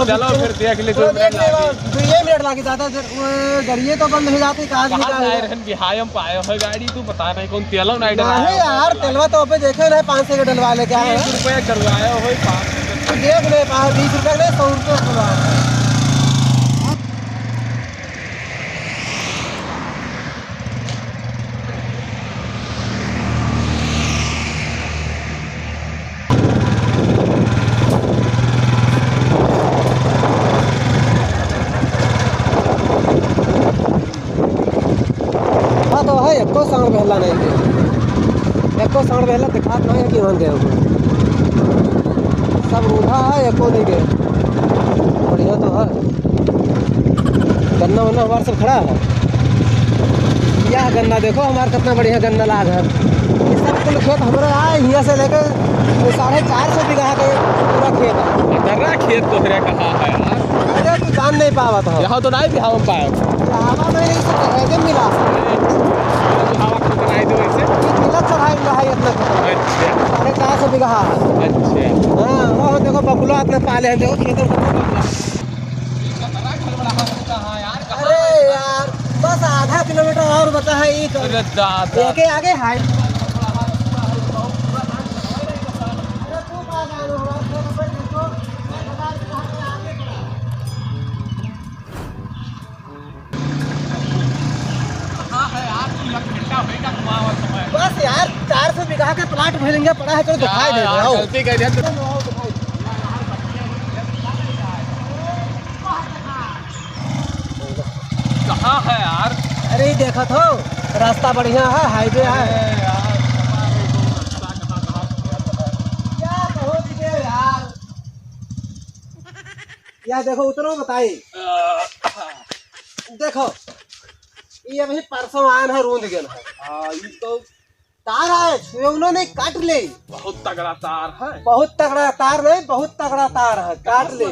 चलो फिर देख ले। 2 मिनट लागे दादा, गाड़िए तो बंद हो जाती। बिहायम पाए हो गाड़ी, तू बता नहीं कौन तेलो नहीं डला नहीं यार, तेलवा तो पे देखे ना 500 का डलवा ले। क्या 20 रुपया करवाया हो, 5 देख ले 20 रुपया नहीं 100 रुपया करवाया। तो है एको सांड बहला नहीं दे, एको सांड बहला दिखात नहीं है कि वहाँ गए सब रूढ़ा है, एको नहीं गए। बढ़िया तो है, गन्ना वन्ना हमारे सब खड़ा है। यह गन्ना देखो हमारा कितना बढ़िया गन्ना लाग है। इस सब कुल खेत हमारा आए यहाँ से लेकर 450 बीघा का पूरा खेत है। तेरा खेत तो तेरा कहाँ है यार? अरे तू जान नहीं पावा था, यहाँ तो नहीं बिहाव में पाया, हवा में ऐसे मिला हवा को बनाई दो ऐसे मिला चढ़ाई रहा है इतना। 450 बीघा। अच्छा हाँ वो देखो बकुला अपने पाले हैं, देखो खेतों में। अरे यार बस आधा किलोमीटर और बचा है। एक आगे है। बस यार 400 बीघा का प्लाट भरेंगे पड़ा है, तो दिखाई दे रहा गलती कर दिया। कहाँ है यार? अरे ये देखा तो रास्ता बढ़िया है, हाईवे है। क्या कहो दीजिए यार, यार देखो उतरो बताई। देखो ये अभी परसों आया है, रूंद गया है। ये तो तार है, उन्होंने काट ले। बहुत तगड़ा तार है। बहुत तगड़ा तार नहीं, बहुत तगड़ा तार है, काट ले।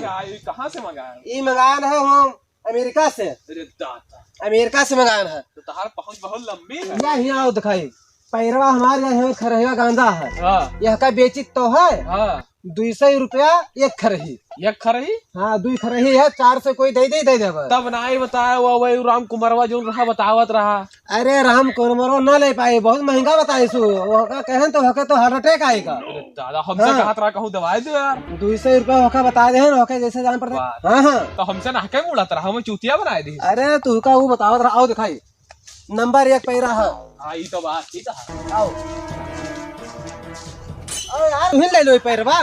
कहाँ से मंगाया? ये मंगाया है हम अमेरिका से। अरे दाता, अमेरिका से मंगाया है। तो तार पहुंच बहुत लंबी है। यहाँ आओ दिखाई, पैरवा हमारे यहाँ खरहिया गांजा है। हाँ यह का बेचित तो है। हाँ 200 रुपया एक खरही। ये खरही? हाँ 2 खरही है, 400 कोई दे दे तब नहीं बताया वो वही राम कुमारवा जो रहा बतावत रहा। अरे राम कुमारवा न ले पाए, बहुत महंगा बताए सु। कहन तो होके तो हार्ट अटैक आएगा। दादा हमसे कहा था कहूँ दवाई दो यार। 200 रुपया होका बता दे, होके जैसे जान पड़ता। हाँ हाँ तो हमसे नाके में उड़ाता रहा, हमें चूतिया बनाए दी। अरे तू का वो बतावत रहा। आओ दिखाई, नंबर 1 पैरा है। हाँ ये तो बात ठीक है। आओ यार तुम ले लो पैरवा।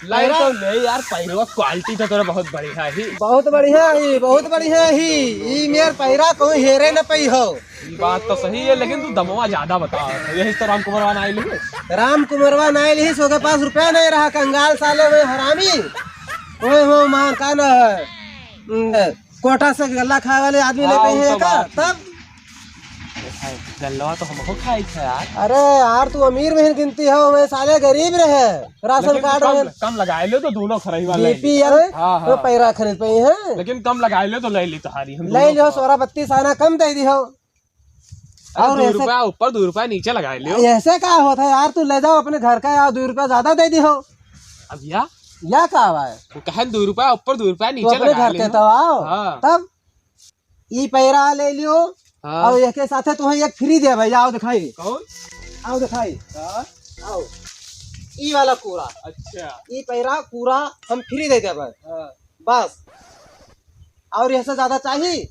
लाइन तो नहीं यार, पैरवा क्वालिटी तो तेरा बहुत बढ़िया ही। बहुत बढ़िया ही, बहुत बढ़िया ही। ये मेर पैरा कोई हेरे न पई हो। ये बात तो सही है, लेकिन तू दमवा ज्यादा बता। यही तो राम कुमारवा नहीं ली। राम कुमारवा नहीं ली, सो के पास रुपया नहीं रहा। कंगाल साले में हरामी ओए हो मान का न कोटा से गल्ला खाए वाले आदमी ले पे है का। तब गल्ला तो हमको खाई था यार। अरे यार तू अमीर में गिनती हो, मैं साले गरीब रहे। राशन कार्ड कम लगाए लो तो दोनों खरीद वाले बीपी यार तो पैरा खरीद पे है। लेकिन कम लगाए लो तो ले ली तुम्हारी। ले लो 16-32 आना कम दे दी हो। और 2 रुपया ऊपर 2 रुपया नीचे लगाए लियो। ऐसे क्या होता है यार, तू ले जाओ अपने घर का यार, 2 रुपया ज्यादा दे दी हो। अब या क्या है तो कहे 2 रुपया ऊपर 2 रुपया नीचे अपने घर के तो आओ। तब ये पैरा ले लियो। और एक के साथे तुम्हें एक फ्री दे भाई। आओ दिखाई, कौन? आओ दिखाई, आओ ई वाला पूरा। अच्छा ये पैरा पूरा हम फ्री दे दे भाई। बस और ऐसा ज्यादा चाहिए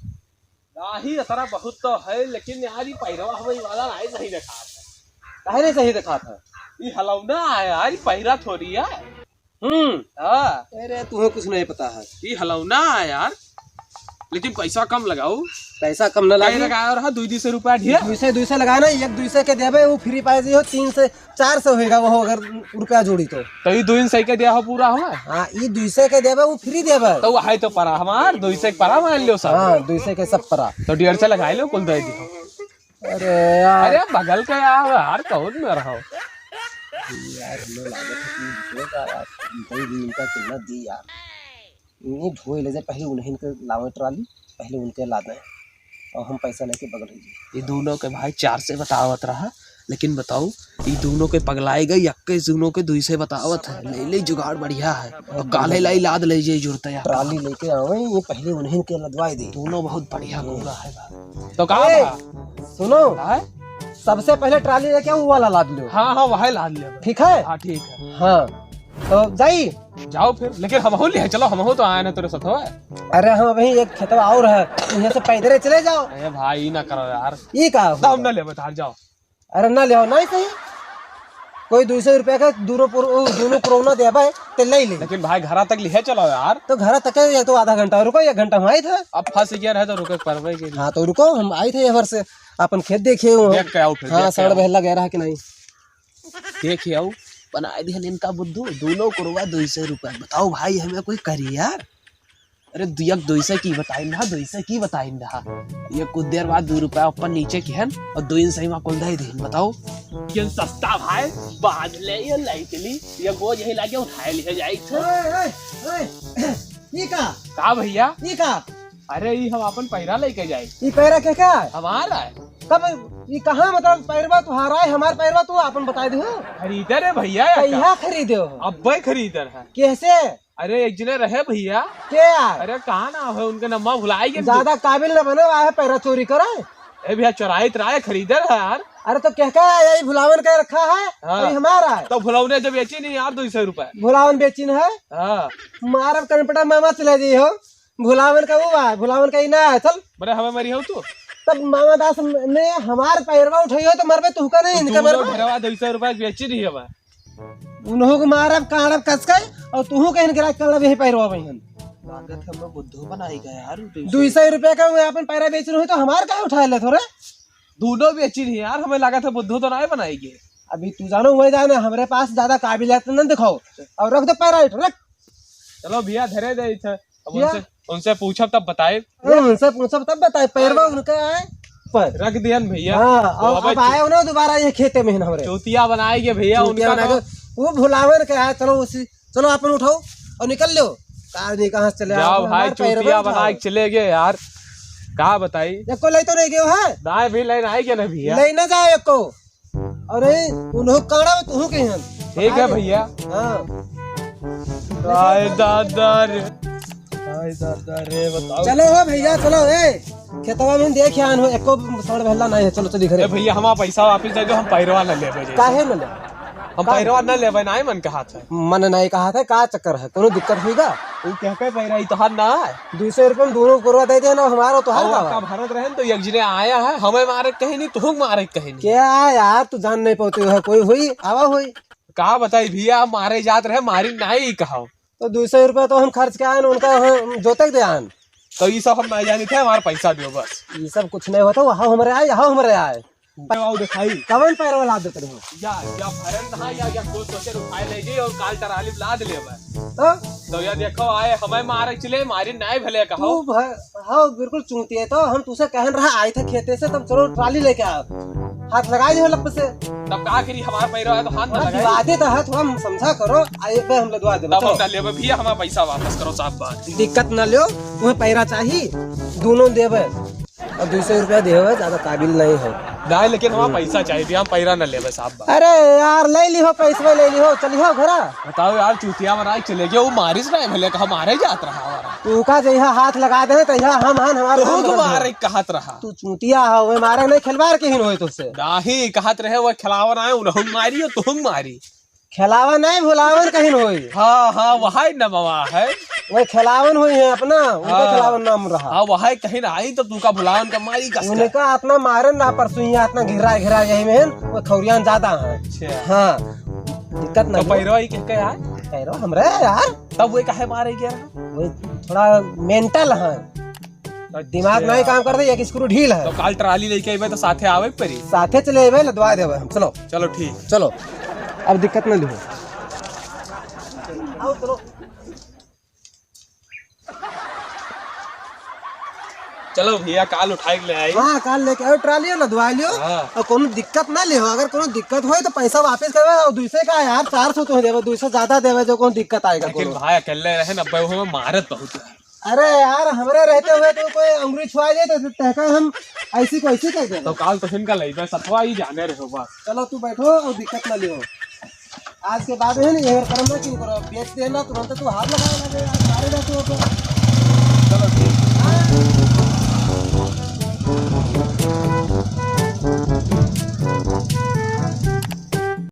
नहीं? असरा बहुत तो है, लेकिन यार ये पैरवा हमें वाला नहीं सही दिखा था। पहले सही दिखा था। ये हलौना है यार, ये पैरा थोड़ी है। अरे तुम्हें कुछ नहीं पता है। ये हलौना है यार, लेकिन पैसा कम लगाओ। पैसा कम न लगे। लगाया रहा 200 रुपया ढेर। 200 लगाना, एक 200 के देवे वो फ्री पाए हो। 3 से 400 होगा वो अगर रुपया जोड़ी तो ये 200 के दिया हो पूरा हमार। हाँ ये 200 के देवे वो फ्री देवे। तो है तो परा हमार 200 के परा मान लो सब। हाँ 200 के सब परा तो 150 लगाए लो कुल दे दी। अरे यार, अरे बगल का यार कौन में रहो यार हमें लागत है कि इनका कितना दी यार। इन्हें ढोए ले जाए, पहले उन्हें इनके लावे ट्राली, पहले उनके ला दें और हम पैसा लेके बगल ही। ये दोनों के भाई 4 से बतावत रहा, लेकिन बताओ ये दोनों के पगलाए गए यक्के दोनों के दुई से बतावत है ले ले जुगाड़ बढ़िया है और काले लाई लाद ले जाए जुड़ता है ट्राली लेके आवे ये पहले उन्हें के लदवाई दे। दोनों बहुत बढ़िया घोड़ा है तो ए, कहा सुनो है सबसे पहले ट्राली लेके वो वाला लाद लो। हाँ हाँ वही लाद लिया ठीक है हाँ ठीक है हाँ तो जाई जाओ फिर लेकिन हम हो लिया चलो हम हो तो आए ना तेरे साथ हो अरे हम अभी एक खेतवा और है यहाँ से पैदल चले जाओ। अरे भाई ना करो यार ये का हम ना ले बता जाओ अरे ना ले नहीं सही कोई 200 रुपया का दोनों पुरौना दे तो ले ले। लेकिन भाई घर तक लिहे चलो यार तो घर तक या तो आधा घंटा रुको 1 घंटा हम आए थे। अब फंस गया रहे तो रुके परवे के हाँ तो रुको हम आए थे यहाँ से अपन खेत देखे देख के आओ फिर हाँ सड़ बहला गया रहा कि नहीं देखिए आओ बनाए दिया इनका बुद्धू दोनों कुरवा 200 रुपया बताओ भाई हमें कोई करी यार। अरे दुयक 200 की बताई ना 200 की बताई ना ये कुछ देर बाद 2 रुपया ऊपर नीचे की है और 2 सही में कुल दे दिन बताओ ये सस्ता भाई बाद ले ये लाई चली ये बोझ यही लाके उठाए लिए जाई थे ये का भैया ये का अरे ये हम अपन पैरा लेके जाए ये पैरा क्या है हमारा है कब ये कहाँ मतलब पैरवा तुम्हारा है हमार पैरवा तू अपन बता दे खरीदर है भैया कहिया खरीदे हो अब खरीदर है कैसे अरे एक जने रहे भैया क्या यार अरे कहा ना है उनका नम्मा भुलाई ज्यादा काबिल न बने है पैरा चोरी करे ए भैया चौराहे तराए खरीदर है यार। अरे तो क्या यही भुलावन का रखा है हाँ। ये हमारा है तो भुलावने जब बेची नहीं यार 200 रुपए भुलावन बेचिन है हाँ मारब कनपटा मामा चले जी हो भुलावन का वो है भुलावन का ही ना है चल बड़े हमें मरी हो तू तब मामा दास ने हमार पैरवा उठाई हो तो मरबे तू का नहीं इनका मरबा 200 रुपए बेची नहीं है उन्हों को मारब काड़ब कस के और तू कहीं गिरा कर यही पैरवा बहन लागत हम बुद्धू बनाई गए यार 200 रुपया का मैं अपन पैरा बेच रही हूँ तो हमार का उठा ले थोड़े दोनों बेची नहीं यार हमें लगा था बुद्धू तो नहीं बनाएगी। अभी तू जानो वही जाना हमारे पास ज्यादा काबिलियत न दिखाओ और रख दो पैरा रख चलो भैया धरे दे अब उनसे पूछब तब बताए उनसे पूछब तब बताए पैरवा उनका है पर रख दियन भैया हाँ अब आए ना दोबारा ये खेते में हमारे चौतिया बनाएंगे भैया उनका वो भुलावन का है चलो उसी चलो अपन उठाओ और निकल लो कहाँ से चले जाओ भाई चौतिया बना के चले गए यार कहा बताई को ले तो नहीं गए है दाएं भी लेना है क्या ना भैया ले ना जाए को अरे उन्हों काड़ा तू के हैं ठीक है भैया हाँ आए दादा रे बताओ चलो हो भैया चलो ए खेतवा में देख आन हो एको सड़ भल्ला नहीं है चलो चली घरे भैया हमारा पैसा वापस दे दो हम पैरवा न लेबे काहे न ले हम पैरवा न लेबे ना मन कहा था मन नहीं कहा था का चक्कर है कोनो दिक्कत होगा वो कह के पैरा ही तो हर ना है 200 रुपए में दोनों करवा दे देना हमारा तो हर का भारत रहे तो एक जने आया है हमें मारे कहीं नहीं तुम मारे कहीं नहीं क्या यार तू जान नहीं पाते है कोई हुई आवा हुई कहा बताई भैया मारे जात रहे मारी नहीं कहा तो 200 रुपया तो हम खर्च के आन उनका जोतक दे आन तो ये सब हम नहीं जानी थे हमारा पैसा दो बस ये सब कुछ नहीं होता वहाँ हमारे आए यहाँ हमारे आए दिखाई कवन पैर वाला देते रहो या भरन था या कोई सोचे उठाए ले जी और काल टराली लाद ले तो या देखो आए हमें मारे चले मारी नहीं भले कहो हाँ बिल्कुल चूंती है तो हम तुझसे कहन रहा आए थे खेते से तब चलो ट्राली लेके आओ हाथ लगा दियो लप से तब का करी हमारा पैरा है तो हाथ न लगा आते तो है थोड़ा समझा करो आए पे हम लदवा दे तब हम लेबे भैया हमारा पैसा वापस करो साहब बात दिक्कत न लियो तुम्हें पैरा चाहिए दोनों देवे और 200 रुपया देवे ज्यादा काबिल नहीं है नहीं लेकिन हमारा पैसा चाहिए हम पैरा न लेबे साहब अरे यार ले लिहो पैसा ले लिहो चलियो घरा बताओ यार चूतिया बना चले गए वो मारिस नहीं भले हमारे जात रहा हमारा तू का जइहा हाथ लगा दे तो यहाँ हम हन हमारे तो मारे कहत रहा तू चूतिया हो वे मारे नहीं खिलवाड़ के हिन होए तुझसे नहीं कहत रहे वो खिलावन आए उन्होंने मारी और तुम मारी खिलावा नहीं भुलावन कहीं होई हाँ हाँ वही नमवा है वो खिलावन हुई है अपना उनका खिलावन नाम रहा हाँ वही कहीं ना आई तो तू का भुलावन का मारी का उनका अपना मारन ना परसों अपना घिरा घिरा यही में वो खौरियान ज्यादा है अच्छा हाँ दिक्कत ना पैरवा ही कह यार पैरवा हमरे यार तब वो काहे मारे गया वो थोड़ा मेंटल है दिमाग नहीं काम करते एक स्क्रू ढील है तो काल ट्राली लेके आवे तो साथे आवे परी साथे चले आवे लदवा देवे हम चलो चलो ठीक चलो अब दिक्कत न लो आओ चलो चलो भैया काल उठाए ले आई हाँ काल लेके आओ ट्राली लदवा लियो और कोनो दिक्कत ना लियो अगर कोनो दिक्कत हो तो पैसा वापस करवे और 200 का यार 400 तो देवे 200 ज्यादा देवे जो कोनो दिक्कत आएगा लेकिन भाई अकेले रहे ना भाई हमें मारत बहुत अरे यार हमरे रहते हुए तो कोई अंगुरी छुआ जाए तो तहका हम ऐसी को ऐसी कह दे। तो काल तो फिर का लई बस सतवा ही जाने रहो बस। चलो तू बैठो और दिक्कत ना लियो। आज के बाद है ना ये करम ना क्यों करो, बेच देना तुरंत तू हाथ लगाए लगे यार, सारे रहते हो तो